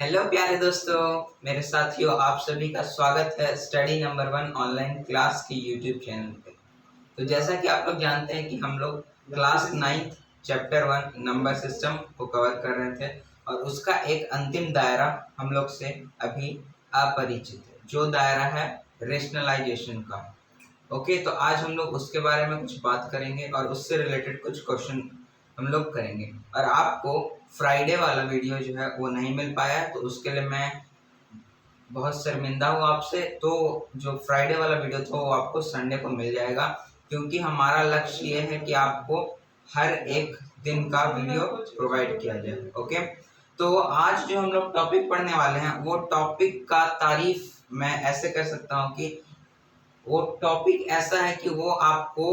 Hello प्यारे दोस्तों, मेरे साथियों, आप सभी का स्वागत है स्टडी नंबर 1 ऑनलाइन क्लास के यूट्यूब चैनल पे। तो जैसा कि आप लोग जानते हैं कि हम लोग class 9th chapter 1 number system को कवर कर रहे थे और उसका एक अंतिम दायरा हम लोग से अभी अपरिचित है, जो दायरा है रेशनलाइजेशन का। ओके, तो आज हम लोग उसके बारे में कुछ बात करेंगे और उससे रिलेटेड कुछ क्वेश्चन हम लोग करेंगे। और आपको फ्राइडे वाला वीडियो जो है वो नहीं मिल पाया है, तो उसके लिए मैं बहुत शर्मिंदा हूँ आपसे। तो जो फ्राइडे वाला वीडियो था वो आपको संडे को मिल जाएगा, क्योंकि हमारा लक्ष्य ये है कि आपको हर एक दिन का वीडियो प्रोवाइड किया जाए। ओके, तो आज जो हम लोग टॉपिक पढ़ने वाले हैं वो टॉपिक का तारीफ मैं ऐसे कर सकता हूँ कि वो टॉपिक ऐसा है कि वो आपको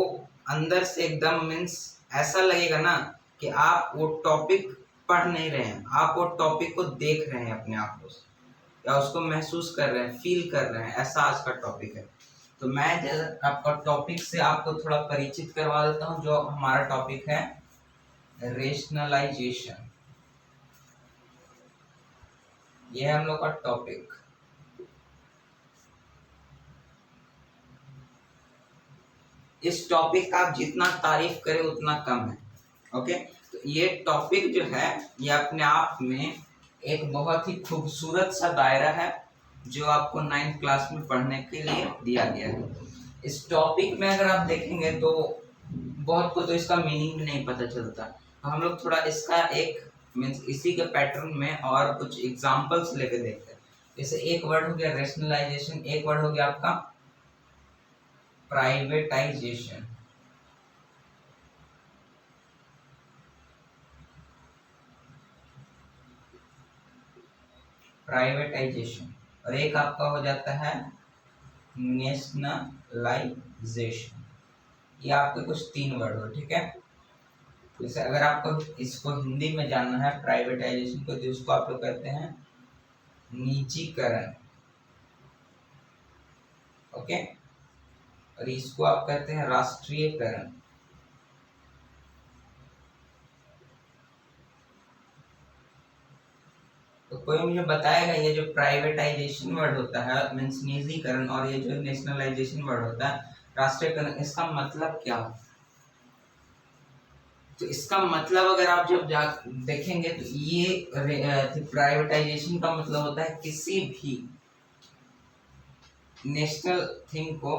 अंदर से एकदम मीन्स ऐसा लगेगा ना कि आप वो टॉपिक पढ़ नहीं रहे हैं, आप वो टॉपिक को देख रहे हैं अपने आप को, या उसको महसूस कर रहे हैं, फील कर रहे हैं। ऐसा आज का टॉपिक है। तो मैं जैसा आपका टॉपिक से आपको थोड़ा परिचित करवा देता हूँ। जो हमारा टॉपिक है रेशनलाइजेशन, ये है हम लोग का टॉपिक। इस टॉपिक का आप जितना तारीफ करें उतना कम है। ओके, तो ये टॉपिक जो है ये अपने आप में एक बहुत ही खूबसूरत सा दायरा है जो आपको 9th क्लास में पढ़ने के लिए दिया गया है। इस टॉपिक में अगर आप देखेंगे तो बहुत को तो इसका मीनिंग भी नहीं पता चलता। तो हम लोग थोड़ा इसका एक मीन्स इसी के पैटर्न में और कुछ एग्जांपल्स लेके देखते हैं। जैसे एक वर्ड हो गया रेशनलाइजेशन, एक वर्ड हो गया आपका प्राइवेटाइजेशन। प्राइवेटाइजेशन और एक आपका हो जाता है नेशनलाइजेशन। ये आपके कुछ 3 वर्ड हो, ठीक है। जैसे अगर आपको इसको हिंदी में जानना है प्राइवेटाइजेशन को, तो इसको आप लोग कहते हैं निजीकरण। ओके, और इसको आप कहते हैं राष्ट्रीयकरण। तो कोई मुझे बताएगा ये जो प्राइवेटाइजेशन वर्ड होता है मीन्स निजीकरण, और ये जो नेशनलाइजेशन वर्ड होता है राष्ट्रीयकरण, इसका मतलब क्या होता है? तो इसका मतलब अगर आप जब देखेंगे तो ये प्राइवेटाइजेशन का मतलब होता है किसी भी नेशनल थिंग को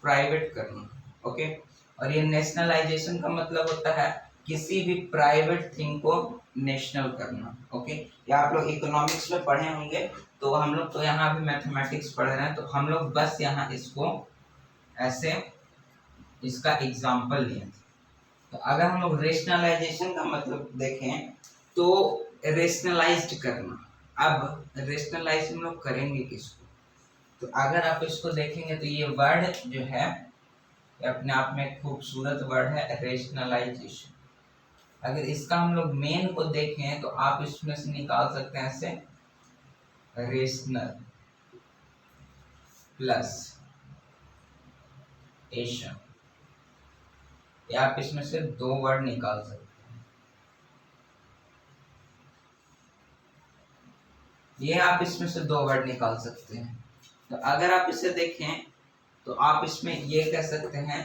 प्राइवेट करना। ओके, और ये नेशनलाइजेशन का मतलब होता है किसी भी प्राइवेट थिंग को नेशनल करना। ओके, या आप लोग इकोनॉमिक्स में पढ़े होंगे, तो हम लोग तो यहाँ भी मैथमेटिक्स पढ़ रहे हैं, तो हम लोग बस यहाँ इसको ऐसे इसका एग्जाम्पल लिए। तो अगर हम लोग रेशनलाइजेशन का मतलब देखें तो रेशनलाइज्ड करना। अब रेशनलाइज हम लोग करेंगे किसको? तो अगर आप इसको देखेंगे तो ये वर्ड जो है ये अपने आप में एक खूबसूरत वर्ड है रेशनलाइजेशन। अगर इसका हम लोग मेन को देखें तो आप इसमें से निकाल सकते हैं ऐसे रेशनल प्लस एशन, या आप इसमें से 2 वर्ड निकाल सकते हैं। ये आप इसमें से 2 वर्ड निकाल सकते हैं। तो अगर आप इसे देखें तो आप इसमें ये कह सकते हैं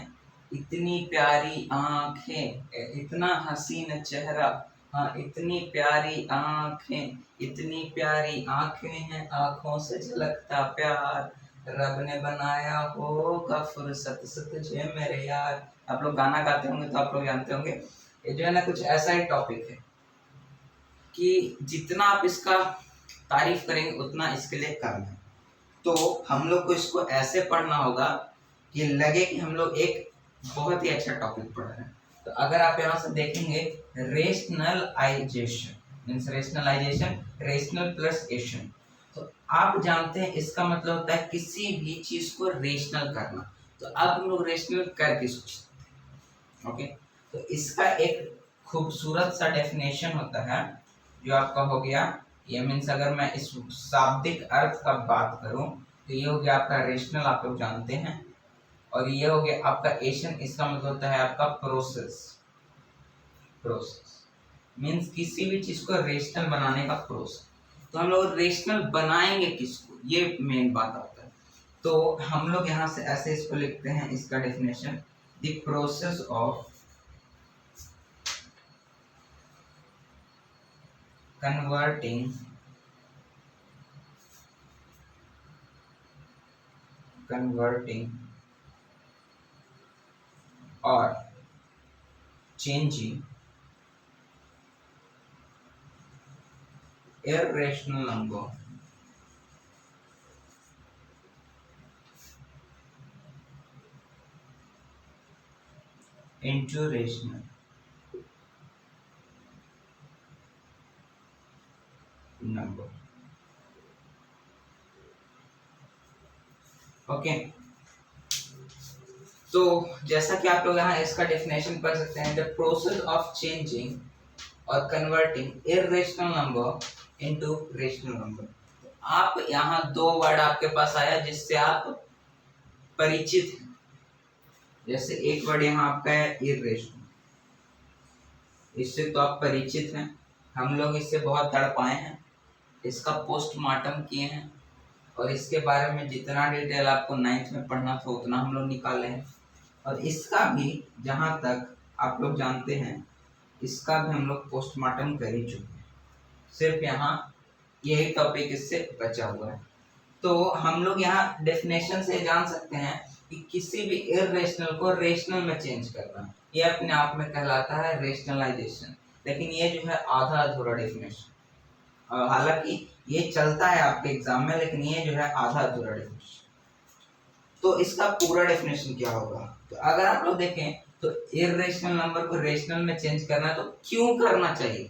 इतनी प्यारी आंखें, इतना हसीन चेहरा, हाँ इतनी प्यारी आंखें, इतनी प्यारी आंखें हैं, आंखों से झलकता प्यार, रब ने बनाया होगा फुर्सत से तुझे मेरे यार। आप लोग गाना गाते होंगे तो आप लोग जानते होंगे। ये जो है ना कुछ ऐसा ही टॉपिक है कि जितना आप इसका तारीफ करेंगे उतना इसके लिए कम है। तो हम लोग को इसको ऐसे पढ़ना होगा कि लगे कि हम लोग एक बहुत ही अच्छा टॉपिक पढ़ रहे हैं। तो अगर आप यहाँ से देखेंगे rationalization means rationalization, rational plus ation, तो आप जानते हैं इसका मतलब होता है किसी भी चीज को रेशनल करना। तो अब हम लोग रेशनल करके सोचते हैं। ओके, तो इसका एक खूबसूरत सा डेफिनेशन होता है जो आपका हो गया ये मीन्स, अगर मैं इस शाब्दिक अर्थ का बात करूं तो ये हो गया आपका रेशनल, आप लोग जानते हैं, और ये हो गया आपका एशन। इसका मतलब होता है आपका प्रोसेस। प्रोसेस मीन्स किसी भी चीज को रेशनल बनाने का प्रोसेस। तो हम लोग रेशनल बनाएंगे किसको, ये मेन बात आता है। तो हम लोग यहाँ से ऐसे इसको लिखते हैं, इसका definition, the process of converting और changing irrational number into rational number। Okay, तो जैसा कि आप लोग यहाँ इसका डेफिनेशन पढ़ सकते हैं, द प्रोसेस ऑफ चेंजिंग और converting irrational number into rational number. आप यहाँ दो वर्ड आपके पास आया जिससे आप परिचित हैं। जैसे एक वर्ड यहाँ आपका है इरेशनल, इससे तो आप परिचित हैं, हम लोग इससे बहुत तड़पाए हैं, इसका पोस्टमार्टम किए हैं और इसके बारे में जितना डिटेल आपको 9th में पढ़ना था उतना हम लोग निकाले हैं। और इसका भी जहाँ तक आप लोग जानते हैं, इसका भी हम लोग पोस्टमार्टम कर ही चुके हैं, सिर्फ यहाँ यही टॉपिक इससे बचा हुआ है। तो हम लोग यहाँ डेफिनेशन से जान सकते हैं कि किसी भी इरेशनल को रेशनल में चेंज करना, ये अपने आप में कहलाता है रेशनलाइजेशन। लेकिन ये जो है आधा अधूरा डेफिनेशन, हालांकि ये चलता है आपके एग्जाम में, लेकिन ये जो है आधा अधूरा डेफिनेशन। तो इसका पूरा डेफिनेशन क्या होगा, तो अगर आप लोग देखें तो इरेशनल नंबर को रेशनल में चेंज करना है तो क्यों करना चाहिए।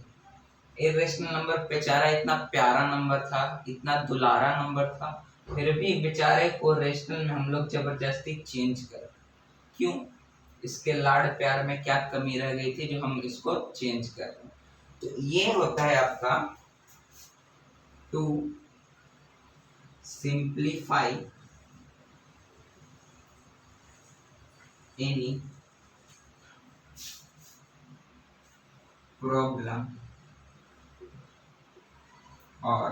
इरेशनल नंबर बेचारा इतना प्यारा नंबर था, इतना दुलारा नंबर था, फिर भी बेचारे को रेशनल में हम लोग जबरदस्ती चेंज कर, क्यों, इसके लाड़ प्यार में क्या कमी रह गई थी जो हम इसको चेंज कर रहे हैं। तो ये होता है आपका टू सिंप्लीफाई एनी प्रॉब्लम और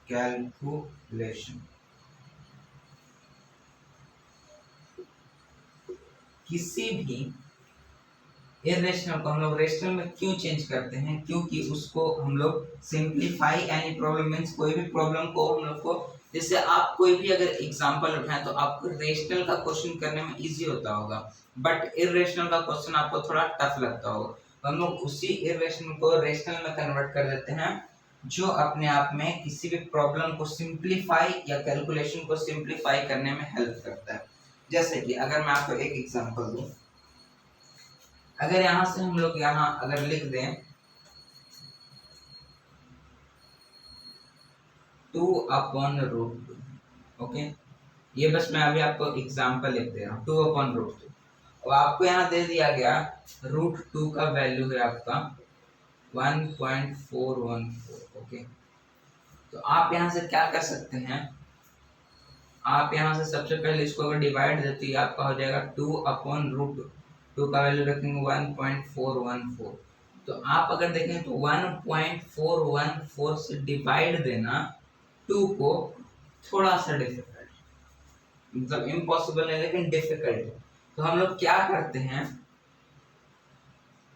कैलकुलेशन। किसी भी इरेशनल को हम लोग रेशनल में क्यों चेंज करते हैं, क्योंकि उसको हम लोग सिंप्लीफाई एनी प्रॉब्लम मीन्स कोई भी प्रॉब्लम को हम लोग को, जैसे आप कोई भी अगर एग्जांपल उठाएं तो आपको रेशनल का क्वेश्चन करने में इजी होता होगा, बट इरेशनल का क्वेश्चन आपको थोड़ा टफ लगता होगा। तो हम लोग उसी इरेशनल को रेशनल में कन्वर्ट कर देते हैं जो अपने आप में किसी भी प्रॉब्लम को सिंप्लीफाई या कैलकुलेशन को सिंप्लीफाई करने में हेल्प करता है। जैसे कि अगर मैं आपको एक एग्जांपल दूं, अगर यहाँ से हम लोग यहाँ अगर लिख दें 2/√2, ओके, ये बस मैं अभी आपको एग्जांपल लिख दे रहा हूँ, 2/√2, और आपको यहाँ दे दिया गया √2 का वैल्यू है आपका 1.414, ओके। तो आप यहाँ से क्या कर सकते हैं, आप यहाँ से सबसे पहले इसको अगर डिवाइड देते हैं आपका हो जाएगा 2/√2 का वैल्यू रखेंगे 1.414। तो आप अगर देखें तो 1.414 से डिवाइड देना 2 को थोड़ा सा डिफिकल्ट, मतलब इम्पॉसिबल है लेकिन डिफिकल्ट है। तो हम लोग क्या करते हैं,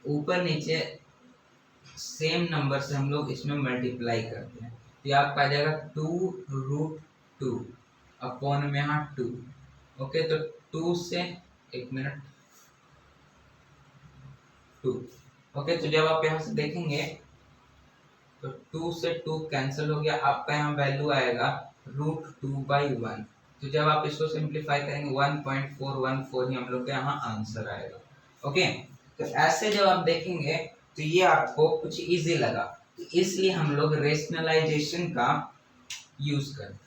ऊपर नीचे सेम नंबर से हम लोग इसमें मल्टीप्लाई करते हैं। तो ये आपका आ जाएगा 2√2 अपॉन में यहाँ 2, ओके। तो 2 से 1 मिनट 2, ओके। तो जब आप यहाँ से देखेंगे तो 2 से 2 कैंसिल हो गया, आपका यहाँ वैल्यू आएगा √2/1। तो जब आप इसको सिंप्लीफाई करेंगे 1.414 ही हम लोग का यहाँ आंसर आएगा, ओके। तो ऐसे जब आप देखेंगे तो ये आपको कुछ इजी लगा, तो इसलिए हम लोग रेशनलाइजेशन का यूज करते हैं।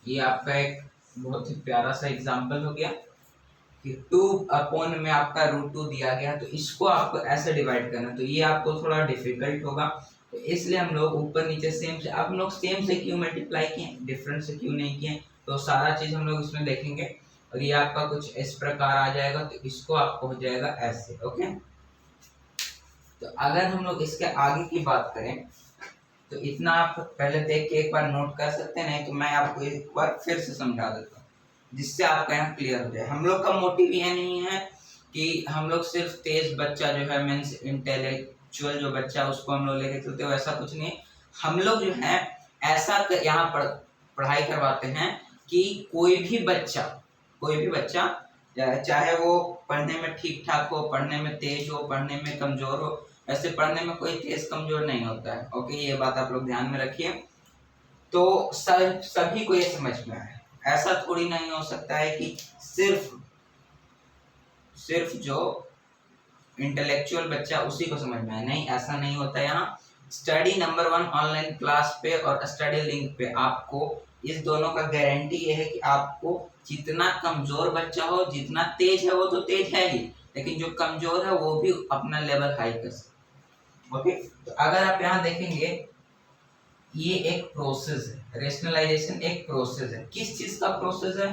ये आपका एक बहुत ही प्यारा सा एग्जांपल हो गया कि 2 में आपका √2 दिया गया, तो इसको आपको ऐसे डिवाइड करना, तो ये आपको थोड़ा डिफिकल्ट होगा। तो इसलिए हम लोग ऊपर नीचे सेम से, आप लोग सेम से क्यों मल्टीप्लाई किए, डिफरेंट से क्यों नहीं किए, तो सारा चीज हम लोग इसमें देखेंगे। और ये आपका कुछ इस प्रकार आ जाएगा, तो इसको आपको हो जाएगा ऐसे, ओके। तो अगर हम लोग इसके आगे की बात करें तो इतना आप पहले देख के एक बार नोट कर सकते हैं, नहीं तो मैं आपको एक बार फिर से समझा देता हूँ जिससे आपका यहाँ क्लियर हो जाए। हम लोग का मोटिव ये नहीं है कि हम लोग सिर्फ तेज बच्चा जो है मीन्स इंटेलेक्चुअल जो बच्चा उसको हम लोग लेके चलते हो, ऐसा कुछ नहीं। हम लोग जो है ऐसा यहाँ पढ़ाई करवाते हैं कि कोई भी बच्चा चाहे वो पढ़ने में ठीक ठाक हो, पढ़ने में तेज हो, पढ़ने में कमजोर हो, वैसे पढ़ने में कोई तेज कमजोर नहीं होता है। ओके, ये बात आप लोग ध्यान में रखिए। तो सभी को ये समझ में आए, ऐसा थोड़ी नहीं हो सकता है कि सिर्फ जो इंटेलेक्चुअल बच्चा उसी को समझ में आए, नहीं ऐसा नहीं होता। यहाँ स्टडी नंबर 1 ऑनलाइन क्लास पे और स्टडी लिंक पे आपको इस दोनों का गारंटी ये है कि आपको जितना कमजोर बच्चा हो, जितना तेज है वो तो तेज है ही, लेकिन जो कमजोर है वो भी अपना लेवल हाई कर सकता। ओके, तो अगर आप यहाँ देखेंगे ये एक प्रोसेस है, रेशनलाइजेशन एक प्रोसेस है। किस चीज का प्रोसेस है?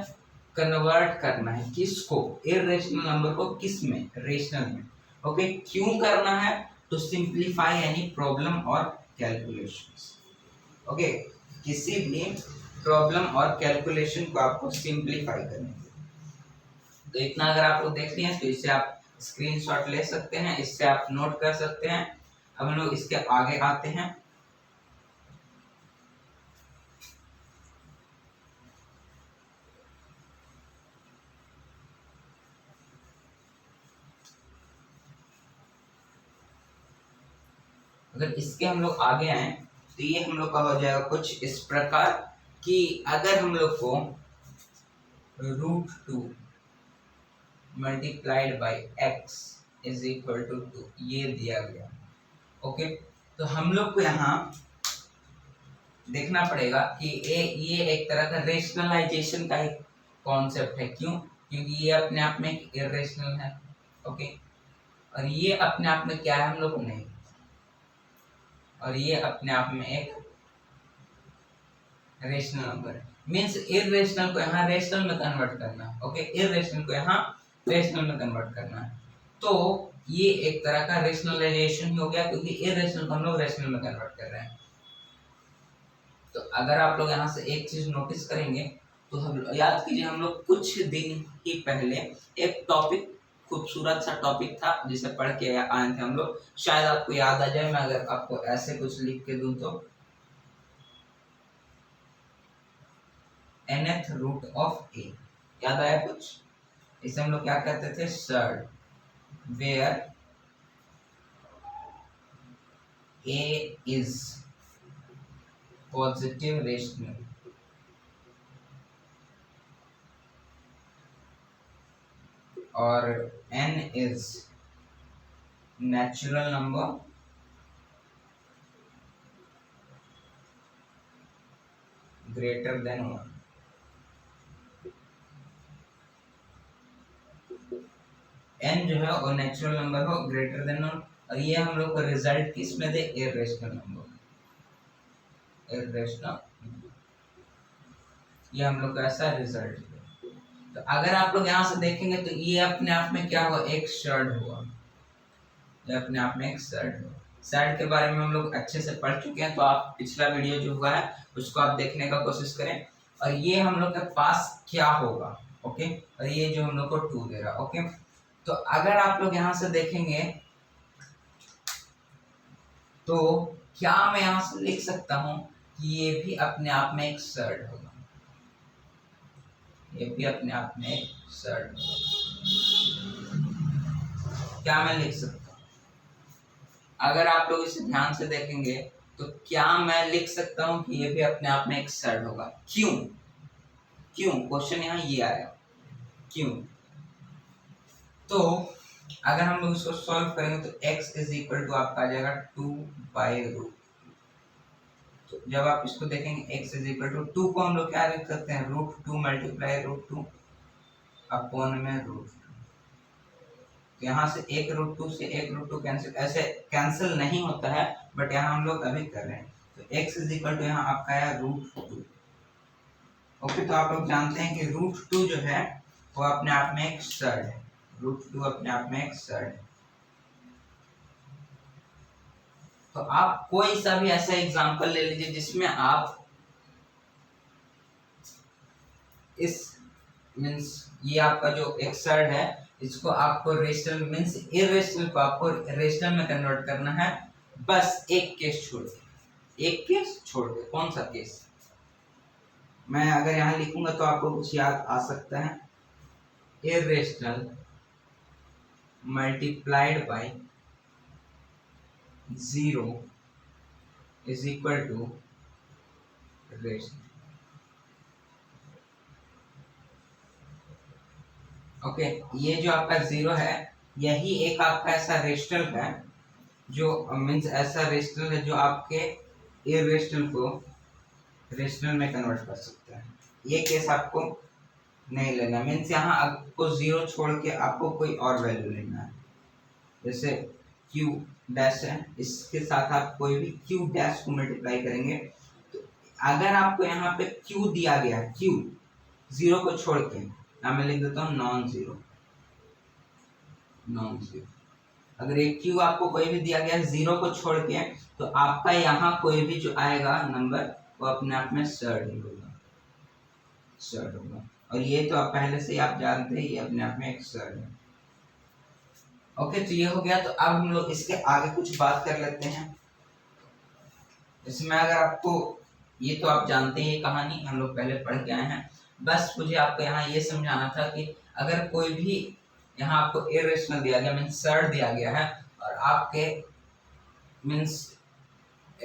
कन्वर्ट करना है किसको? इरेशनल नंबर को किस में? रेशनल में। ओके, क्यों करना है? टू सिंप्लीफाई एनी प्रॉब्लम और कैलकुलेशंस। ओके, किसी भी प्रॉब्लम और कैलकुलेशन को आपको सिंप्लीफाई करना है। तो इतना अगर आप लोग देख लिए तो इससे आप स्क्रीनशॉट ले सकते हैं, इससे आप नोट कर सकते हैं। अब हम लोग इसके आगे आते हैं। अगर इसके हम लोग आगे आए तो ये हम लोग का हो जाएगा कुछ इस प्रकार कि अगर हम लोग को √2 multiplied by x is equal to 2 ये दिया गया। ओके, तो हम लोग को यहाँ देखना पड़ेगा कि ये एक तरह का रेशनलाइजेशन का एक कॉन्सेप्ट है। क्यों? क्योंकि ये अपने आप में एक इरेशनल है। ओके, और ये अपने आप में क्या है हम लोग को नहीं, और ये अपने आप में एक रेशनल नंबर है। मीन्स इरेशनल को यहाँ रेशनल में कन्वर्ट करना। ओके, इरेशनल को यहाँ रेशनल में कन्वर्ट करना है। तो ये एक तरह का रेशनलाइजेशन हो गया, क्योंकि इरेशनल को हम लोग रेशनल में कन्वर्ट कर रहे हैं। तो अगर आप लोग यहाँ से एक चीज नोटिस करेंगे तो हम याद कीजिए, हम लोग कुछ दिन ही पहले एक टॉपिक, खूबसूरत सा टॉपिक था जिसे पढ़ के आए थे हम लोग। शायद आपको याद आ जाए, मैं अगर आपको ऐसे कुछ लिख के दूं तो nth रूट ऑफ a, याद आया कुछ? इसे हम लोग क्या कहते थे? Surd, where a is positive rational और n is natural number greater than 1। n जो है वो नेचुरल नंबर हो ग्रेटर देन 1, और ये हम लोग को रिजल्ट किस में दे? इरेशनल नंबर, इरेशनल, ये हम लोग का ऐसा रिजल्ट है। तो अगर आप लोग यहाँ से देखेंगे तो ये अपने आप में क्या हुआ? एक सर्ड हुआ, ये अपने आप में एक सर्ड हुआ। सर्ड के बारे में हम लोग अच्छे से पढ़ चुके हैं, तो आप पिछला वीडियो जो हुआ है उसको आप देखने का कोशिश करें। और ये हम लोग के पास क्या होगा? ओके, और ये जो हम लोग को 2 दे रहा। ओके, तो अगर आप लोग यहाँ से देखेंगे तो क्या मैं यहाँ से लिख सकता हूँ कि ये भी अपने आप में एक सर्ड होगा, ये भी अपने आप में एक सर्ड होगा। क्या मैं लिख सकता हूँ? अगर आप लोग इसे ध्यान से देखेंगे तो क्या मैं लिख सकता हूँ कि ये भी अपने आप में एक सर्ड होगा? क्यों? क्यों? क्वेश्चन यहाँ ये आया, क्यों? तो अगर हम लोग इसको सॉल्व करेंगे तो x इज इक्वल टू आपका आ जाएगा 2/√। तो जब आप इसको देखेंगे x इज इक्वल टू 2 को हम लोग क्या लिख सकते हैं? √2 मल्टीप्लाई √2 अपॉन में √2। तो यहाँ से एक √2 से एक √2 कैंसिल, ऐसे कैंसिल नहीं होता है, बट यहाँ हम लोग अभी कर रहे हैं। तो x इज इक्वल टू यहाँ आपका है √2। ओके, तो आप लोग जानते हैं कि √2 जो है वो अपने आप में एक सर्ड है, √2 अपने आप में एक सर्ड है। तो आप कोई सा भी ऐसा एग्जांपल ले लीजिए जिसमें आप इस मीन्स ये आपका जो एक्सर्ड है इसको आपको रेशनल मीन्स इरेशनल को आपको रेशनल में कन्वर्ट करना है। बस एक केस छोड़ के, एक केस छोड़ के। कौन सा केस? मैं अगर यहाँ लिखूंगा तो आपको कुछ याद आ सकता है। Irrational multiplied by 0 is equal to rational. Okay, ये जो आपका 0 है यही एक आपका ऐसा रेशनल है जो मीन्स ऐसा रेशनल है जो आपके इरेशनल को रेशनल में कन्वर्ट कर सकता है। ये केस आपको नहीं लेना, मीन्स यहाँ आपको 0 छोड़ के आपको कोई और वैल्यू लेना है। जैसे q डैश है, इसके साथ आप कोई भी q डैश को मल्टीप्लाई करेंगे तो अगर आपको यहाँ पे q दिया गया है, q 0 को छोड़ के, यहाँ मैं लिख देता हूँ नॉन जीरो। अगर एक q आपको कोई भी दिया गया है 0 को छोड़ के, तो आपका यहाँ कोई भी जो आएगा नंबर वो अपने आप में सर्ड होगा, सर्ड होगा। और ये तो आप पहले से ही आप जानते हैं ये अपने आप में एक सर्ड है। ओके, तो ये हो गया। तो अब हम लोग इसके आगे कुछ बात कर लेते हैं। इसमें अगर आपको ये तो आप जानते हैं, ये कहानी हम लोग पहले पढ़ के आए हैं। बस मुझे आपको यहाँ ये समझाना था कि अगर कोई भी यहाँ आपको इरेशनल दिया गया मीन्स सर्ड दिया गया है और आपके मीन्स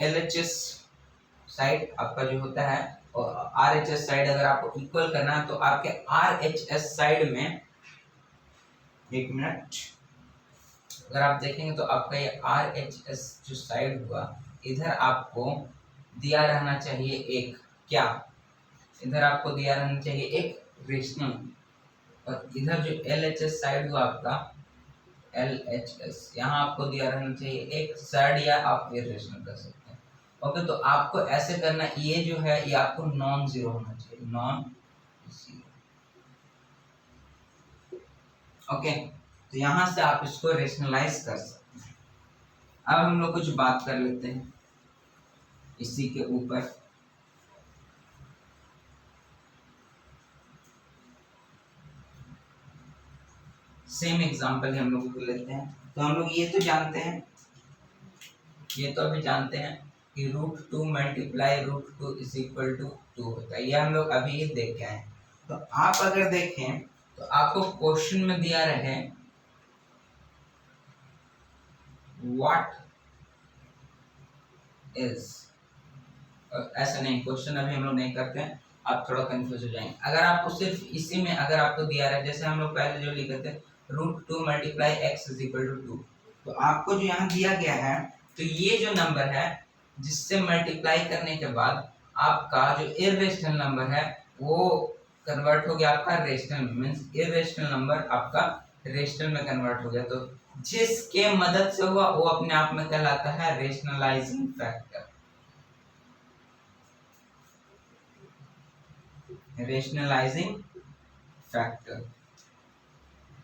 LHS साइड आपका जो होता है और RHS साइड अगर आपको इक्वल करना है तो आपके RHS साइड में, एक मिनट, अगर आप देखेंगे तो आपका ये RHS जो साइड हुआ इधर आपको दिया रहना चाहिए एक क्या, इधर आपको दिया रहना चाहिए एक रेशनल, और इधर जो LHS साइड हुआ आपका LHS यहाँ आपको दिया रहना चाहिए एक सर्ड या आप इरेशनल कर सकते हैं। ओके, तो आपको ऐसे करना, ये जो है ये आपको नॉन जीरो होना चाहिए, नॉन जीरो। ओके, तो यहाँ से आप इसको रेशनलाइज कर सकते हैं। अब हम लोग कुछ बात कर लेते हैं इसी के ऊपर। सेम एग्जांपल ही हम लोग को लेते हैं। तो हम लोग ये तो जानते हैं, ये तो अभी जानते हैं कि √2 मल्टीप्लाई √2 इज इक्वल टू 2 होता है। ये हम लोग अभी ही देख के आए। तो आप अगर देखें तो आपको क्वेश्चन में दिया रहे व्हाट इज, ऐसा नहीं, क्वेश्चन अभी हम लोग नहीं करते हैं, आप थोड़ा कंफ्यूज हो जाएंगे। अगर आपको सिर्फ इसी में अगर आपको दिया रहे, जैसे हम लोग पहले जो लिखे थे √2 multiply x is equal to 2, तो आपको जो यहाँ दिया गया है तो ये जो नंबर है जिससे मल्टीप्लाई करने के बाद आपका जो इरेशनल नंबर है वो कन्वर्ट हो गया आपका रेशनल, मीन्स इरेशनल नंबर आपका रेशनल में कन्वर्ट हो गया। तो जिसके मदद से हुआ वो अपने आप में कहलाता है रेशनलाइजिंग फैक्टर। रेशनलाइजिंग फैक्टर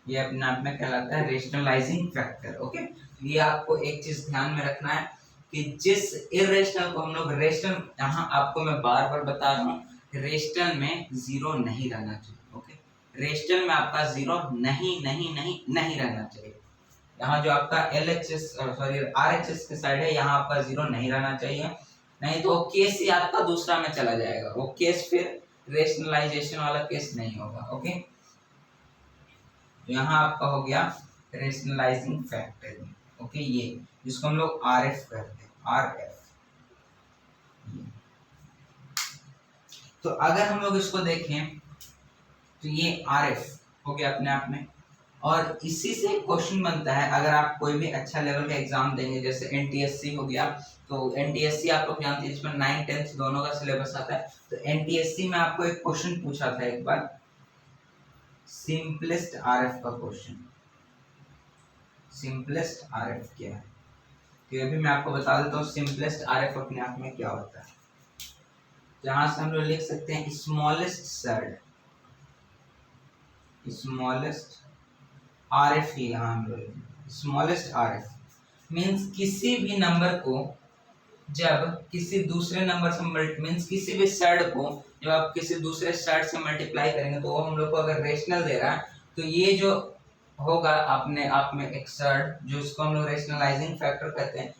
ये अपने आप में कहलाता है रेशनलाइजिंग फैक्टर। ओके, ये आपको एक चीज ध्यान में रखना है कि जिस इरेशनल को हम लोग रेशनल, यहाँ आपको मैं बार बार बता रहा हूँ, रेशनल में 0 नहीं रहना चाहिए। ओके, रेशनल में आपका 0 नहीं नहीं नहीं नहीं रहना चाहिए। यहाँ जो आपका LHS सॉरी RHS के साइड है यहाँ आपका 0 नहीं रहना चाहिए, नहीं तो केस ही आपका दूसरा में चला जाएगा, वो केस फिर रेशनलाइजेशन वाला केस नहीं होगा। ओके, तो यहाँ आपका हो गया रेशनलाइजिंग फैक्टर। ओके, ये जिसको हम लोग RF कहते हैं, RF। तो अगर हम लोग इसको देखें तो ये RF हो गया अपने आप में, और इसी से क्वेश्चन बनता है। अगर आप कोई भी अच्छा लेवल का एग्जाम देंगे, जैसे NTSC हो गया, तो NTSC आप लोग जानते हैं जिसमें 9th 10th दोनों का सिलेबस आता है। तो NTSC में आपको एक क्वेश्चन पूछा था एक बार, सिंपलेस्ट RF का क्वेश्चन। सिंपलेस्ट RF क्या है, तो ये भी मैं आपको बता देता हूँ। सिंपलेस्ट RF अपने आप में क्या होता है, जहां से हम लोग लिख सकते हैं स्मॉलेस्ट सर्ड, स्मॉलेस्ट RF ही यहाँ हम लोग स्मॉलेस्ट RF। मीन्स किसी भी नंबर को जब किसी दूसरे नंबर से मीन्स किसी भी सर्ड को जब आप किसी दूसरे सर्ड से मल्टीप्लाई करेंगे तो वो हम लोग को अगर रेशनल दे रहा है तो ये जो होगा अपने आप में एक सर्ड, जो इसको हम लोग रेशनलाइजिंग फैक्टर कहते हैं।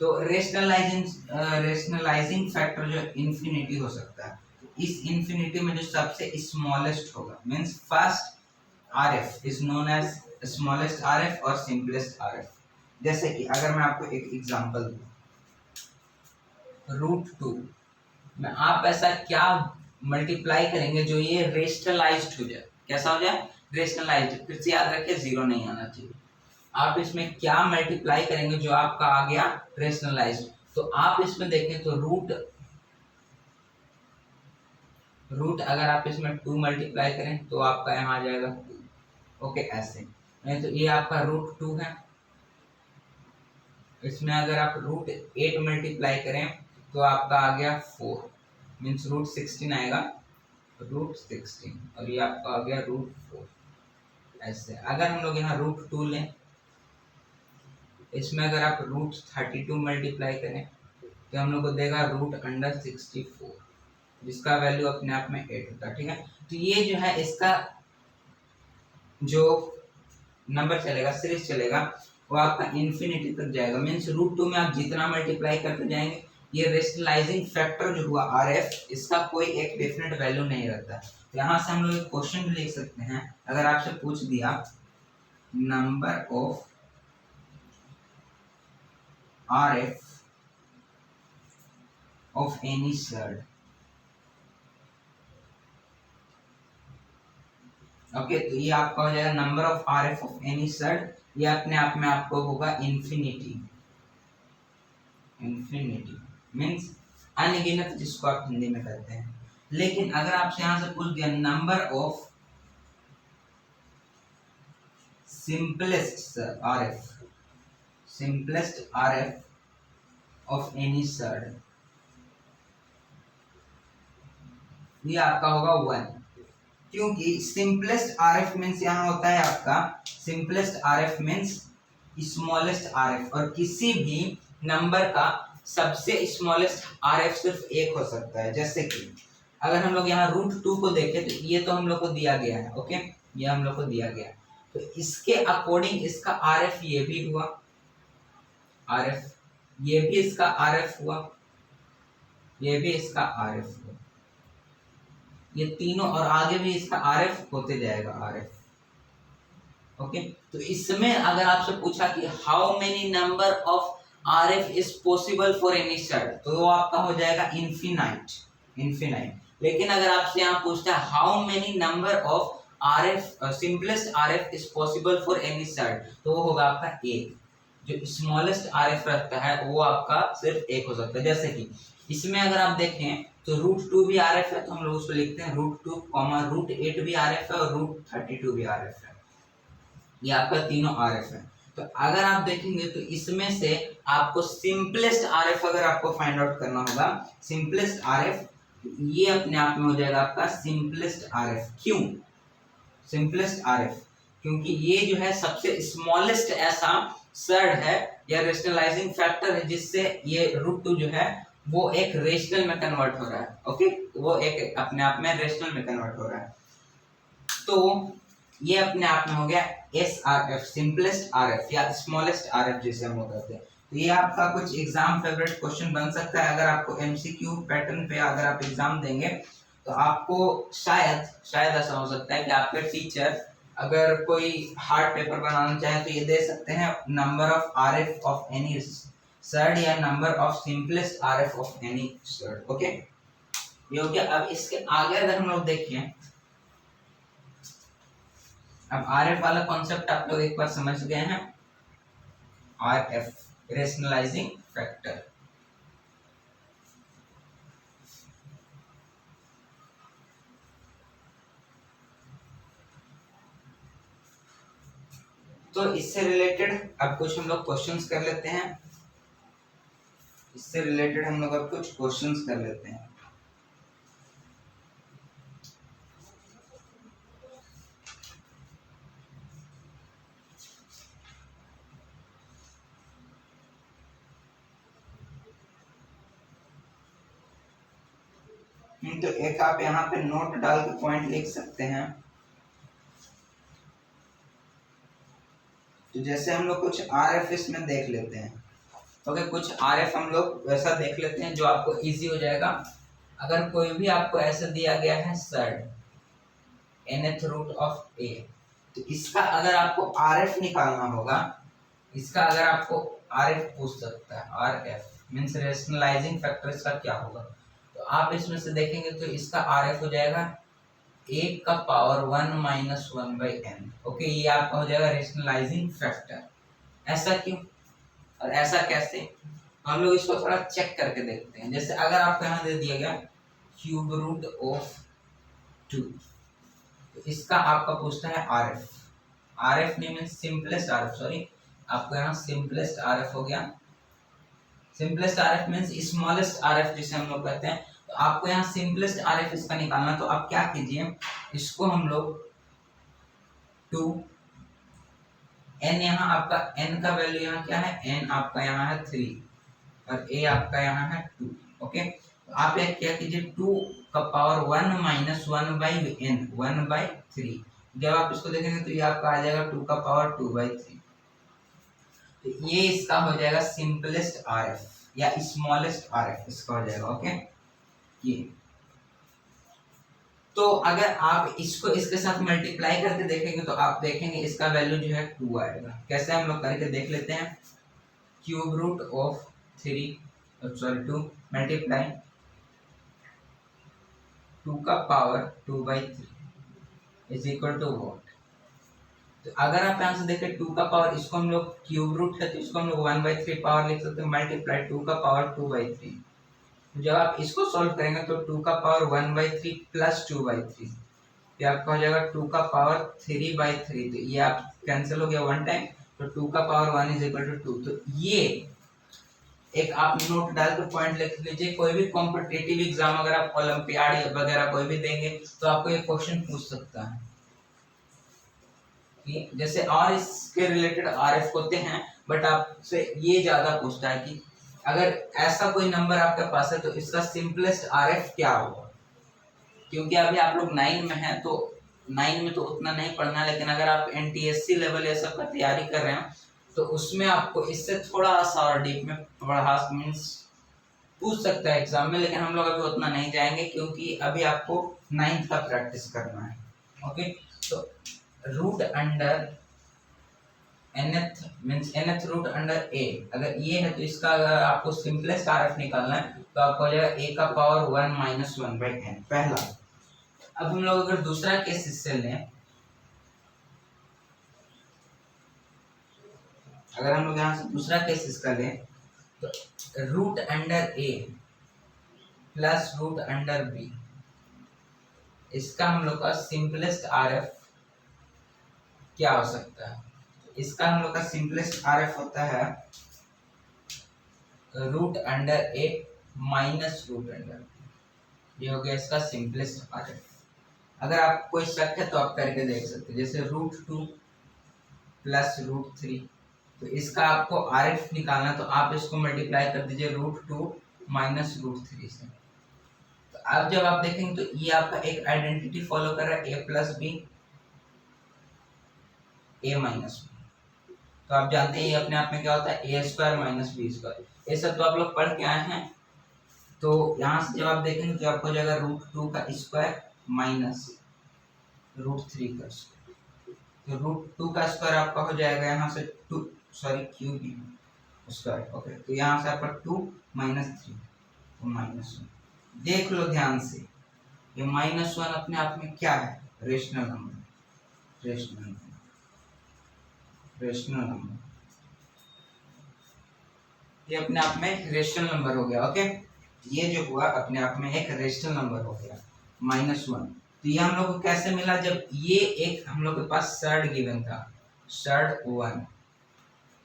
तो रेशनलाइजिंग फैक्टर जो इन्फिनिटी हो सकता है, तो इस इन्फिनिटी में जो सबसे स्मॉलेस्ट होगा means first RF is known as smallest RF और सिंपलेस्ट आरएफ। जैसे कि अगर मैं आपको एक एग्जांपल दूं, √2 में आप ऐसा क्या मल्टीप्लाई करेंगे जो ये रेशनलाइज्ड हो जाए, कैसा हो जाए, रेशनलाइज्ड। फिर से याद रखिए जीरो नहीं आना चाहिए। आप इसमें क्या मल्टीप्लाई करेंगे जो आपका आ गया रेशनलाइज्ड। तो आप इसमें देखें तो रूट अगर आप इसमें 2 मल्टीप्लाई करें तो आपका यहाँ आ जाएगा 2। ओके, ऐसे नहीं तो ये आपका √2 है। इसमें अगर आप √8 मल्टीप्लाई करें तो आपका आ गया 4, मीन्स √16 आएगा, √16, और ये आपका आ गया √4। ऐसे अगर हम लोग यहाँ √2 लें, इसमें अगर आप √32 मल्टीप्लाई करें तो हम लोग को देगा √64, जिसका वैल्यू अपने आप में 8 होता है। ठीक है, तो ये जो है इसका जो नंबर चलेगा, सीरीज चलेगा, वो आपका इन्फिनिटी तक जाएगा। मीन्स √2 में आप जितना मल्टीप्लाई करते जाएंगे, ये रेशनलाइजिंग फैक्टर जो हुआ आरएफ, इसका कोई एक डेफिनेट वैल्यू नहीं रहता। तो यहाँ से हम लोग एक क्वेश्चन भी लिख सकते हैं। अगर आपसे पूछ दिया number of RF of any surd, okay, तो ये आपका हो जाएगा number of RF of any surd. ये अपने आप में आपको होगा इन्फिनिटी। इन्फिनिटी मीन्स अनगिनत, जिसको आप हिंदी में कहते हैं। लेकिन अगर आपसे यहां से पूछ दिया number of simplest RF, simplest RF of any surd, ये आपका होगा 1, क्योंकि सिंपलेस्ट आरएफ मीन्स यहाँ होता है आपका simplest RF means smallest RF, और किसी भी नंबर का सबसे स्मॉलेस्ट आरएफ सिर्फ एक हो सकता है। जैसे कि अगर हम लोग यहाँ √2 को देखें तो ये तो हम लोग को दिया गया है, ओके, ये हम लोग को दिया गया है, तो इसके अकॉर्डिंग इसका आरएफ ये भी हुआ, आरएफ ये भी इसका आरएफ हुआ, ये भी इसका आरएफ हुआ, ये तीनों, और आगे भी इसका आरएफ होते जाएगा आरएफ। ओके, तो इसमें अगर आपसे पूछा कि how many number of RF is possible for any surd, तो वो आपका हो जाएगा इनफिनाइट, इनफिनाइट। लेकिन अगर आपसे यहाँ पूछता है how many number of RF simplest RF is possible for any surd, तो वो होगा आपका 1। जो स्मॉलेस्ट आरएफ रहता है वो आपका सिर्फ 1 हो सकता है। जैसे कि इसमें अगर आप देखें तो √2 भी आरएफ है, तो हम लोग उसको लिखते हैं √2, √8 भी आरएफ है और √32 भी आरएफ है। ये आपका तीनों आरएफ है। तो अगर आप देखेंगे तो इसमें से आपको सिंपलेस्ट आरएफ अगर आपको फाइंड आउट करना होगा, सिंपलेस्ट आरएफ, ये अपने आप में हो जाएगा आपका सिंपलेस्ट आरएफ। क्यों सिंपलेस्ट आरएफ? क्योंकि ये जो है सबसे स्मॉलेस्ट ऐसा सर्ड है या रेशनलाइजिंग फैक्टर है जिससे ये √2 जो है वो एक रेशनल में कन्वर्ट हो रहा है। ओके, वो एक अपने आप में रेशनल में कन्वर्ट हो रहा है। तो ये अपने आप में हो गया SRF, सिंपलेस्ट आरएफ या स्मॉलेस्ट आरएफ जिसे हम लोग कहते हैं। तो ये आपका कुछ एग्जाम फेवरेट क्वेश्चन बन सकता है। अगर आपको MCQ पैटर्न पे अगर आप एग्जाम देंगे तो आपको शायद ऐसा हो सकता है कि आपके टीचर अगर कोई हार्ड पेपर बनाना चाहे तो ये दे सकते हैं number of RF of any surd या number of simplest RF of any surd. Okay, ये हो गया। अब इसके आगे अगर हम लोग देखें, अब आरएफ वाला कॉन्सेप्ट आप लोग एक बार समझ गए हैं। आरएफ रेशनलाइजिंग फैक्टर, तो इससे रिलेटेड अब कुछ हम लोग क्वेश्चंस कर लेते हैं। इससे रिलेटेड हम लोग अब कुछ क्वेश्चंस कर लेते हैं। तो एक आप यहाँ पे नोट डाल के पॉइंट लिख सकते हैं। तो जैसे हम लोग कुछ आरएफ इसमें देख लेते हैं। ओके, कुछ आरएफ हम लोग वैसा देख लेते हैं जो आपको इजी हो जाएगा। अगर कोई भी आपको ऐसा दिया गया है सर्ड nth रूट ऑफ ए, तो इसका अगर आपको आरएफ निकालना होगा, इसका अगर आपको आरएफ पूछ सकता है, आरएफ मींस रेशनलाइजिंग फैक्टर इसका क्या होगा, तो आप इसमें से देखेंगे तो इसका आरएफ हो जाएगा a का पावर 1 माइनस 1/n। ओके, ये आपका हो जाएगा रेशनलाइजिंग फैक्टर। ऐसा क्यों और ऐसा कैसे, हम लोग इसको थोड़ा चेक करके देखते हैं। जैसे अगर आपको यहाँ दे दिया गया क्यूब रूट ऑफ 2, तो इसका आपका पूछता है आरएफ। आरएफ नहीं मीन सिंपलेस्ट आरएफ, सॉरी, आपको यहाँ सिंपलेस्ट आरएफ हो गया। Simplest RF means smallest RF जिसे हम लोग कहते हैं। तो आपको यहाँ सिंपलेस्ट आरएफ इसका निकालना, तो आप क्या कीजिए, इसको हम लोग 2 n, यहाँ आपका n का वैल्यू यहाँ क्या है, n आपका यहाँ है 3 और a आपका यहाँ है 2। ओके, तो आप एक क्या कीजिए, 2 का पावर 1 माइनस 1/n, 1/3। जब आप इसको देखेंगे तो ये आपका आ जाएगा 2 का पावर 2/3। तो ये इसका हो जाएगा सिंपलेस्ट आरएफ या स्मॉलेस्ट आरएफ इसका हो जाएगा। ओके, ये तो अगर आप इसको इसके साथ मल्टीप्लाई करके देखेंगे तो आप देखेंगे इसका वैल्यू जो है 2 आएगा। कैसे हम लोग करके देख लेते हैं, क्यूब रूट ऑफ 2 मल्टीप्लाई 2 का power 2/3 is equal to what. तो अगर आप यहाँ से देखें 2 का पावर, इसको हम लोग क्यूब रूट है तो इसको हम लोग 1/3 पावर लिख सकते हैं, मल्टीप्लाई 2 का पावर 2/3। जब आप इसको सॉल्व करेंगे तो 2 का पावर 1/3 प्लस 2/3, ये आपका हो जाएगा 2 का पावर 3/3। तो ये आप कैंसिल हो गया वन टाइम, तो 2 का पावर 1 इज इक्वल टू 2। तो ये एक आप नोट डाल के पॉइंट लिख लीजिए। कोई भी कॉम्पिटिटिव एग्जाम अगर आप ओलंपियाड वगैरह कोई भी देंगे तो आपको ये क्वेश्चन पूछ सकता है कि जैसे और इसके रिलेटेड आरएफ होते हैं, बट आपसे ये ज्यादा पूछता है कि अगर ऐसा कोई नंबर आपके पास है तो इसका सिंपलेस्ट आरएफ क्या होगा। क्योंकि अभी आप लोग 9 में हैं तो 9 में तो उतना नहीं पढ़ना है, लेकिन अगर आप एनटीएससी लेवल ये सब का तैयारी कर रहे हैं तो उसमें आपको इससे थोड़ा सा और डीप में पढ़ा मीन्स पूछ सकता है एग्जाम में, लेकिन हम लोग अभी उतना नहीं जाएंगे क्योंकि अभी आपको 9th का प्रैक्टिस करना है। ओके, तो root under nth means nth root under a, अगर ये है तो इसका अगर आपको सिंपलेस्ट आरएफ निकालना है तो आपको हो जाएगा a का पावर 1 माइनस 1/n, पहला। अब हम लोग अगर दूसरा केस इससे लें, अगर हम लोग यहाँ से दूसरा केस इसका लें तो root under a plus root under b, इसका हम लोग का सिंपलेस्ट आरएफ क्या हो सकता है। इसका हम लोग का सिंपलेस्ट आरएफ होता है root under a minus root under b, ये हो गया इसका सिंपलेस्ट आरएफ। अगर आप कोई शक है तो आप करके देख सकते हैं। जैसे रूट 2 प्लस रूट 3, तो इसका आपको आरएफ निकालना तो आप इसको मल्टीप्लाई कर दीजिए रूट 2 माइनस रूट 3 से। तो अब जब आप देखेंगे तो ये आपका एक आइडेंटिटी फॉलो कर रहा है a plus B a minus B. तो आप जानते हैं ये अपने आप में क्या होता है, a square minus B square. ये सब तो आप लोग पढ़ के आए हैं। तो यहाँ से जब आप देखेंगे तो आपको हो जाएगा रूट 2 का स्क्वायर माइनस रूट 3 का स्क्वायर। तो रूट 2 का स्क्वायर आपका हो जाएगा यहाँ से 2, सॉरी क्यूब स्क्वायर। ओके, तो यहाँ से आपका 2 माइनस 3 तो -1। देख लो ध्यान से, ये -1 अपने आप में क्या है, रेशनल नंबर, रेशनल नंबर, ये अपने आप में रेशनल नंबर हो गया। ओके, ये जो हुआ अपने आप में एक रेशनल नंबर हो गया -1। तो ये हम लोग को कैसे मिला, जब ये एक हम लोग के पास सर्ड गिवन था, सर्ड 1,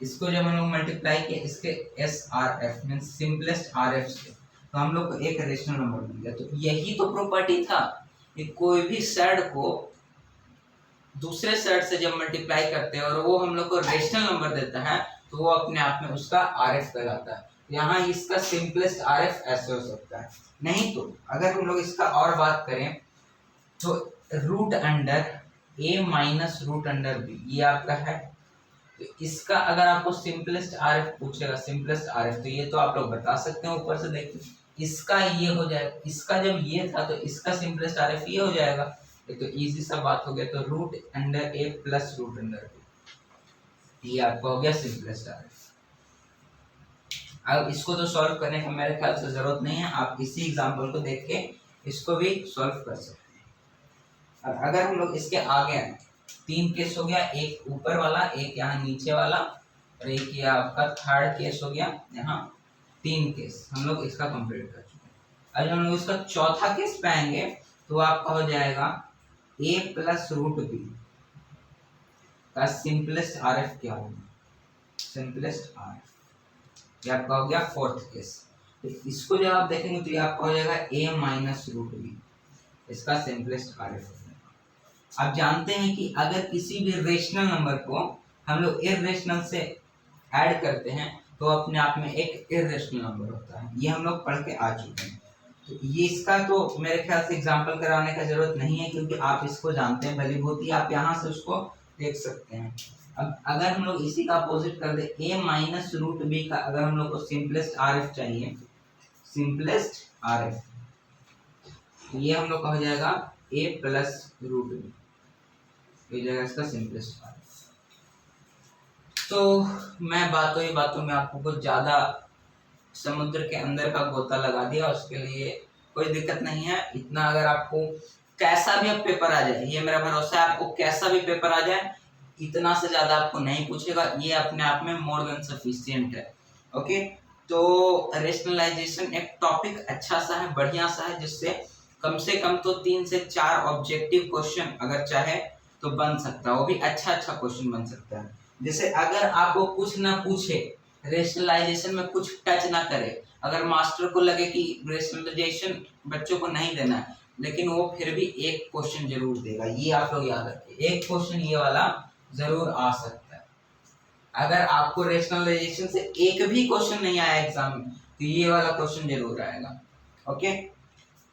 इसको जब हम लोग मल्टीप्लाई किया इसके S R F mean simplest R F से, तो हम लोग को एक रेशनल नंबर मिल गया। तो यही तो प्रॉपर्टी था कि कोई भी सर्ड को दूसरे सर्ड से जब मल्टीप्लाई करते हैं और वो हम लोग को रेशनल नंबर देता है तो वो अपने आप में उसका आर एफ कहलाता है। यहाँ इसका सिंपलेस्ट आरएफ ऐसे हो सकता है। नहीं तो अगर हम लोग इसका और बात करें तो रूट अंडर ए माइनस रूट अंडर बी ये आपका है। तो इसका अगर आपको सिंपलेस्ट आरएफ पूछेगा, सिंपलेस्ट आरएफ, तो ये तो आप लोग बता सकते हैं ऊपर से देखिए। इसका ये हो जाएगा, इसका जब ये था तो इसका सिंपलेस्ट आरएफ ये हो जाएगा। ये तो इजी सा बात हो गया। तो रूट अंडर ए प्लस रूट अंडर बी ये आपका हो गया सिंपलेस्ट आरएफ। अब इसको तो सॉल्व करने का मेरे ख्याल से जरूरत नहीं है, आप इसी एग्जाम्पल को देख के इसको भी सॉल्व कर सकते हैं। अब अगर हम लोग इसके आगे आए, 3 केस हो गया, एक ऊपर वाला, एक यहाँ नीचे वाला, और एक ये आपका थर्ड केस हो गया। यहाँ 3 केस हम लोग इसका कंप्लीट कर चुके हैं। अब हम लोग इसका चौथा केस पे आएंगे तो आपका हो जाएगा a प्लस रूट बी का सिंपलेस्ट आरएफ क्या होगा, सिंपलेस्ट आरएफ। ये आपका हो गया फोर्थ केस। तो इसको जब आप देखेंगे तो ये आपका हो जाएगा a माइनस रूट बी, इसका सिंपलेस्ट आरएफ हो जाएगा। आप जानते हैं कि अगर किसी भी रेशनल नंबर को हम लोग इररेशनल से ऐड करते हैं तो अपने आप में एक इररेशनल नंबर होता है। ये हम लोग पढ़ के आ चुके हैं। तो ये इसका तो मेरे ख्याल से एग्जाम्पल कराने का जरूरत नहीं है, क्योंकि आप इसको जानते हैं भली भांति, आप यहाँ से उसको देख सकते हैं। अब अगर हम लोग इसी का अपोजिट कर दे, a माइनस रूट बी का अगर हम लोग को सिंपलेस्ट आरएफ चाहिए, सिंपलेस्ट आरएफ, ये हम लोग का हो जाएगा a प्लस रूट बी, ये जाएगा इसका सिंपलेस्ट आरएफ। तो मैं बातों में आपको कुछ ज्यादा समुद्र के अंदर का गोता लगा दिया, उसके लिए कोई दिक्कत नहीं है। इतना अगर आपको कैसा भी अब पेपर आ जाए, ये मेरा भरोसा है, आपको कैसा भी पेपर आ जाए इतना से ज्यादा आपको नहीं पूछेगा, ये अपने आप में मोर देन सफिशिएंट है। ओके, तो रेशनलाइजेशन एक टॉपिक अच्छा सा है, बढ़िया सा है, जिससे कम से कम तो 3 से 4 ऑब्जेक्टिव क्वेश्चन अगर चाहे तो बन सकता है, वो भी अच्छा क्वेश्चन बन सकता है। जैसे अगर आपको कुछ ना पूछे, रेशनलाइजेशन में कुछ टच ना करे, अगर मास्टर को लगे कि रेशनलाइजेशन बच्चों को नहीं देना है, लेकिन वो फिर भी एक क्वेश्चन जरूर देगा, ये आप लोग याद रखिए, एक क्वेश्चन ये वाला जरूर आ सकता है। अगर आपको रेशनलाइजेशन से एक भी क्वेश्चन नहीं आया एग्जाम में तो ये वाला क्वेश्चन जरूर आएगा। ओके,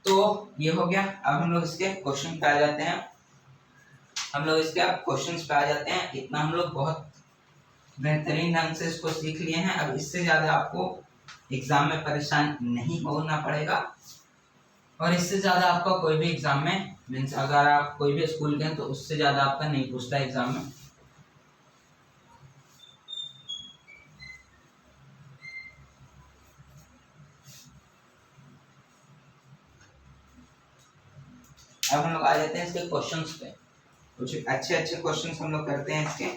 तो ये हो गया। अब हम लोग इसके क्वेश्चन पे आ जाते हैं, इतना हम लोग बहुत बेहतरीन ढंग से इसको सीख लिए हैं। अब इससे ज्यादा आपको एग्जाम में परेशान नहीं होना पड़ेगा, और इससे ज्यादा आपका कोई भी एग्जाम में मीन्स अगर आप कोई भी स्कूल गए तो उससे ज्यादा आपका नहीं पूछता एग्जाम में। अब हम लोग आ जाते हैं इसके क्वेश्चंस पे, कुछ अच्छे क्वेश्चंस हम लोग करते हैं इसके।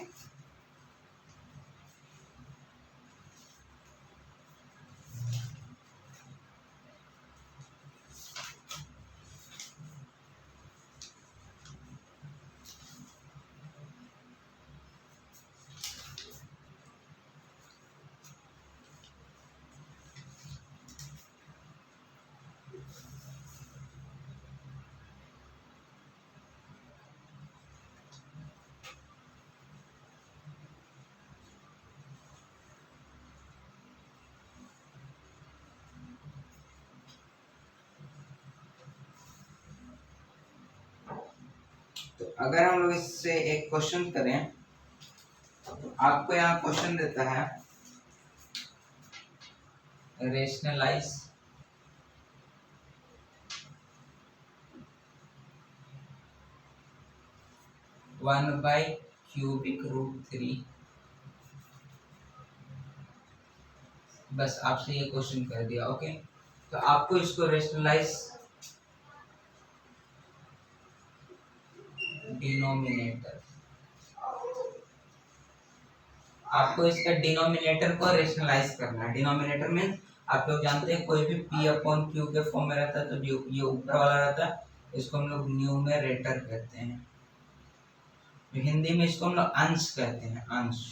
तो अगर हम लोग इससे एक क्वेश्चन करें तो आपको यहाँ क्वेश्चन देता है rationalise one by cubic root 3। बस आपसे ये क्वेश्चन कर दिया। ओके, तो आपको इसको रेशनलाइज डिनोमिनेटर, आपको इसका डिनोमिनेटर को रेशनलाइज करना है। डिनोमिनेटर में आप लोग जानते हैं कोई भी p अपॉन क्यू के फॉर्म में रहता है, तो जो ये ऊपर वाला रहता है इसको हम लोग न्यूमरेटर कहते हैं, तो हिंदी में इसको हम लोग अंश कहते हैं, अंश,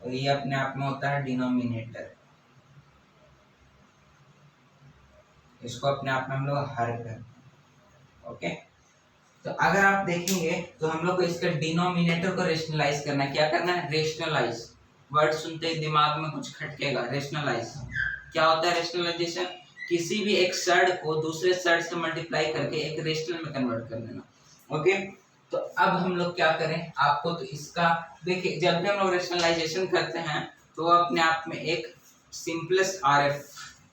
और ये अपने आप में होता है डिनोमिनेटर, इसको अपने आप में हम लोग हर कहते हैं। ओके, तो अगर आप देखेंगे तो हम लोग को इसका डिनोमिनेटर को रेशनलाइज करना है। क्या करना है? रेशनलाइज। वर्ड सुनते ही दिमाग में कुछ खटकेगा, रेशनलाइज। क्या होता है रेशनलाइजेशन? किसी भी एक शब्द को दूसरे शब्द से मल्टीप्लाई करके एक रेशनल में कन्वर्ट कर देना। ओके, तो अब हम लोग क्या करें, आपको तो इसका देखिए, जब भी हम लोग रेशनलाइजेशन करते हैं तो वो अपने आप में एक सिंपलेस्ट आरएफ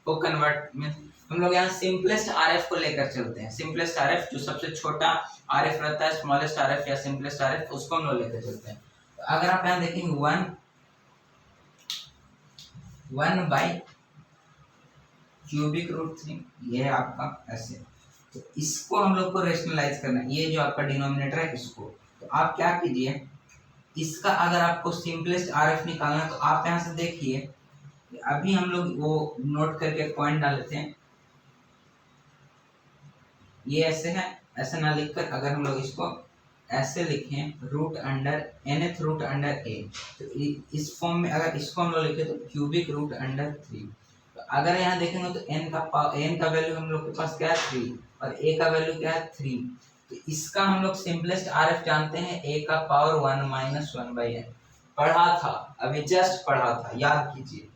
को कन्वर्ट में, हम लोग यहाँ सिंपलेस्ट आरएफ को लेकर चलते हैं। सिंपलेस्ट आरएफ जो सबसे छोटा आरएफ रहता है, स्मॉलेस्ट आरएफ या सिंपलेस्ट आरएफ, उसको हम लोग लेकर चलते हैं। तो अगर आप यहाँ देखेंगे 1 क्यूबिक रूट 3, ये है आपका ऐसे। तो इसको हम लोग को रेशनलाइज करना है, ये जो आपका डिनोमिनेटर है इसको। तो आप क्या कीजिए, इसका अगर आपको सिंपलेस्ट आरएफ निकालना है तो आप यहाँ से देखिए, अभी हम लोग वो नोट करके पॉइंट डाल लेते हैं। ये ऐसे है, ऐसे ना लिखकर अगर हम लोग इसको ऐसे लिखें, root under nth root under a, तो इस फॉर्म में अगर इसको हम लोग लिखे तो क्यूबिक रूट अंडर 3। तो अगर यहाँ देखेंगे तो n का वैल्यू हम लोग के पास क्या है 3 और a का वैल्यू क्या है 3। तो इसका हम लोग सिंपलेस्ट आरएफ जानते हैं, a का पावर 1 माइनस 1/n। पढ़ा था, अभी जस्ट पढ़ा था, याद कीजिए।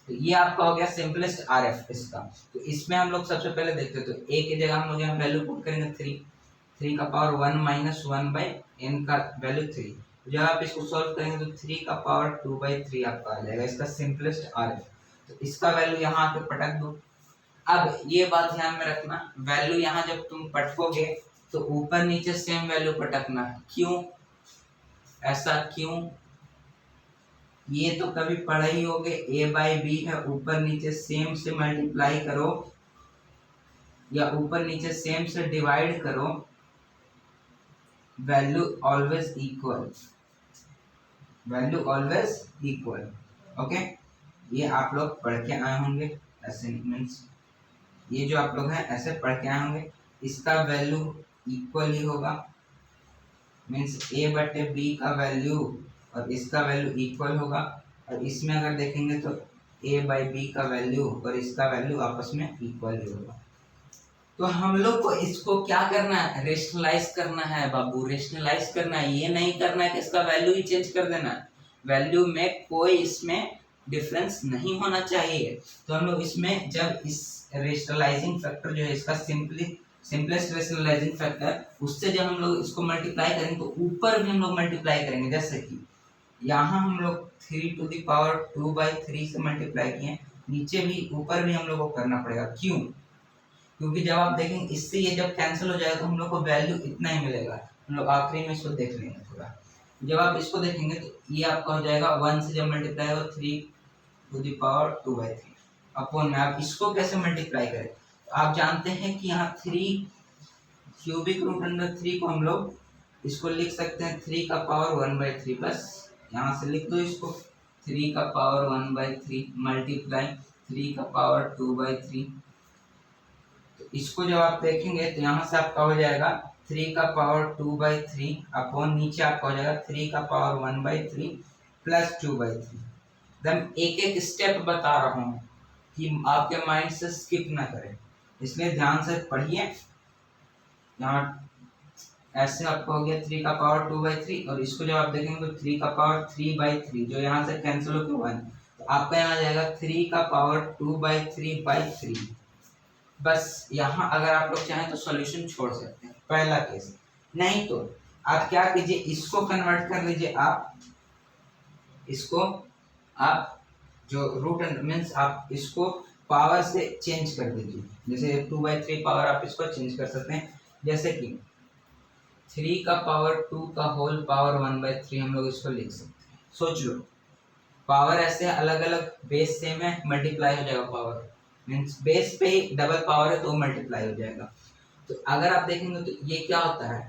तो ये आपका हो गया सिंपलेस्ट आरएफ इसका। तो इसमें हम लोग सबसे पहले देखते तो a की जगह हम लोग यहाँ वैल्यू पुट करेंगे 3 का पावर 1 माइनस 1/n का वैल्यू 3। जब आप इसको सॉल्व करेंगे तो 3 का पावर 2/3 आपका आ जाएगा, इसका सिंपलेस्ट आरएफ। तो इसका वैल्यू यहाँ आके पटक दो। अब ये बात ध्यान में रखना, वैल्यू यहाँ जब तुम पटकोगे तो ऊपर नीचे सेम वैल्यू पटकना है। क्यों ऐसा, क्यों? ये तो कभी पढ़े ही होगे, a/b है, ऊपर नीचे सेम से मल्टीप्लाई करो या ऊपर नीचे सेम से डिवाइड करो, value always equal, value always equal. Okay, ये आप लोग पढ़ के आए होंगे, ऐसे मीन्स ये जो आप लोग हैं ऐसे पढ़ के आए होंगे, इसका वैल्यू इक्वल ही होगा, मीन्स a/b का वैल्यू और इसका वैल्यू इक्वल होगा। और इसमें अगर देखेंगे तो a/b का वैल्यू और इसका वैल्यू आपस में इक्वल ही होगा। तो हम लोग को इसको क्या करना है, रेशनलाइज करना है बाबू, रेशनलाइज करना है। ये नहीं करना है कि इसका वैल्यू ही चेंज कर देना है, वैल्यू में कोई इसमें डिफरेंस नहीं होना चाहिए। तो हम लोग इसमें जब इस रेशनलाइजिंग फैक्टर जो है इसका सिंपलेस्ट रेशनलाइजिंग फैक्टर, उससे जब हम लोग इसको मल्टीप्लाई करेंगे तो ऊपर भी हम लोग मल्टीप्लाई करेंगे। जैसे कि यहाँ हम लोग 3 टू द पावर 2/3 से मल्टीप्लाई किए, नीचे भी ऊपर भी हम लोग को करना पड़ेगा। क्यों? क्योंकि जब आप देखेंगे इससे ये जब कैंसिल हो जाएगा तो हम लोग को वैल्यू इतना ही मिलेगा। हम लोग आखिरी में इसको देख लेंगे थोड़ा। जब आप इसको देखेंगे तो ये आपका हो जाएगा 1 से जब मल्टीप्लाई होगा 3 टू द पावर 2/3 अपॉन में। आप इसको कैसे मल्टीप्लाई करें, तो आप जानते हैं कि यहाँ 3 क्यूबिक रूट अंडर 3 को हम लोग इसको लिख सकते हैं 3 का पावर 1/3, बस यहाँ से लिख दो इसको 3 का पावर 1/3 मल्टीप्लाई 3 का पावर 2/3। तो इसको जब आप देखेंगे तो यहाँ से आपका हो जाएगा 3 का पावर 2/3 अपॉन नीचे आपका हो जाएगा 3 का पावर 1/3 प्लस 2/3। एकदम एक एक स्टेप बता रहा हूँ कि आपके माइंड से स्किप ना करें, इसलिए ध्यान से पढ़िए। यहाँ ऐसे आपको हो गया 3 का पावर 2/3 और इसको जब आप देखेंगे तो 3 का पावर 3/3 जो यहाँ से कैंसिल हो गया 1, तो आपका यहाँ आ जाएगा 3 का पावर 2/3/3। बस यहाँ अगर आप लोग चाहें तो सॉल्यूशन छोड़ सकते हैं, पहला केस। नहीं तो आप क्या कीजिए, इसको कन्वर्ट कर लीजिए, आप इसको आप जो रूट मीन्स आप इसको पावर से चेंज कर दीजिए। जैसे 2/3 पावर आप इसको चेंज कर सकते हैं, जैसे कि 3 का पावर 2 का होल पावर 1/3 हम लोग इसको लिख सकते हैं। सोच लो, पावर ऐसे अलग अलग, बेस सेम है, मल्टीप्लाई हो जाएगा पावर, मीन्स बेस पे ही डबल पावर है तो मल्टीप्लाई हो जाएगा। तो अगर आप देखेंगे तो ये क्या होता है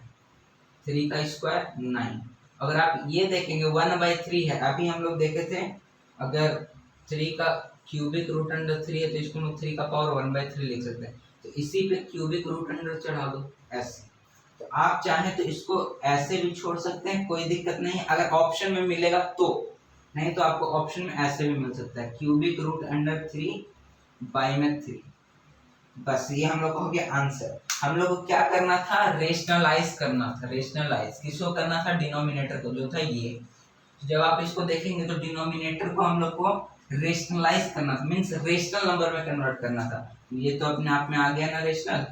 3 का स्क्वायर 9। अगर आप ये देखेंगे 1/3 है, अभी हम लोग देखे थे अगर 3 का क्यूबिक रूट अंडर 3 है तो इसको हम 3 का पावर 1/3 लिख सकते हैं। तो इसी पे क्यूबिक रूट अंडर चढ़ा दो ऐसे। तो आप चाहें तो इसको ऐसे भी छोड़ सकते हैं, कोई दिक्कत नहीं, अगर ऑप्शन में मिलेगा तो। नहीं तो आपको ऑप्शन में ऐसे भी मिल सकता है क्यूबिक रूट अंडर 3/3। बस ये हम लोग को हो गया आंसर। हम लोग को क्या करना था, रेशनलाइज करना था। रेशनलाइज किसको करना था, डिनोमिनेटर को, जो था ये। जब आप इसको देखेंगे तो डिनोमिनेटर को हम लोग को रेशनलाइज करना था, मीन्स रेशनल नंबर में कन्वर्ट करना था। ये तो अपने आप में आ गया ना रेशनल,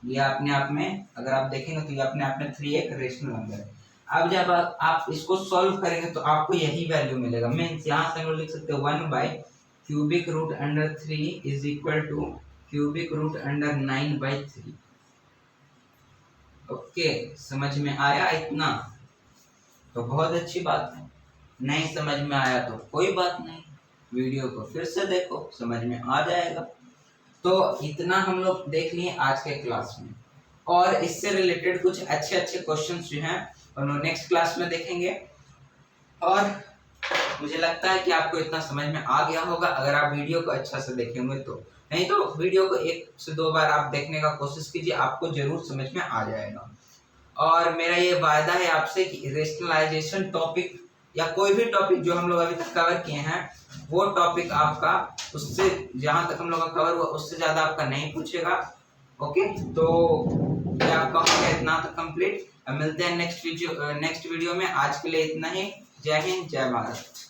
ये अपने आप में अगर आप देखेंगे तो ये अपने आप में 3 एक रेशनल नंबर है। अब जब आप इसको सॉल्व करेंगे तो आपको यही वैल्यू मिलेगा, मीन्स यहाँ से हम लोग लिख सकते हैं 1/³ इज इक्वल टू √9/3। ओके, समझ में आया इतना? तो बहुत अच्छी बात है। नहीं समझ में आया तो कोई बात नहीं, वीडियो को फिर से देखो, समझ में आ जाएगा। तो इतना हम लोग देख लिए आज के क्लास में, और इससे रिलेटेड कुछ अच्छे अच्छे क्वेश्चंस जो हैं और नेक्स्ट क्लास में देखेंगे। और मुझे लगता है कि आपको इतना समझ में आ गया होगा अगर आप वीडियो को अच्छा से देखेंगे तो, नहीं तो वीडियो को 1 से 2 बार आप देखने का कोशिश कीजिए, आपको जरूर समझ में आ जाएगा। और मेरा ये वायदा है आपसे कि रेशनलाइजेशन टॉपिक या कोई भी टॉपिक जो हम लोग अभी तक कवर किए हैं, वो टॉपिक आपका उससे जहाँ तक हम लोग का कवर हुआ उससे ज़्यादा आपका नहीं पूछेगा। ओके, तो ये आपका हो गया इतना तक कंप्लीट। मिलते हैं नेक्स्ट वीडियो में। आज के लिए इतना ही। जय हिंद, जय भारत।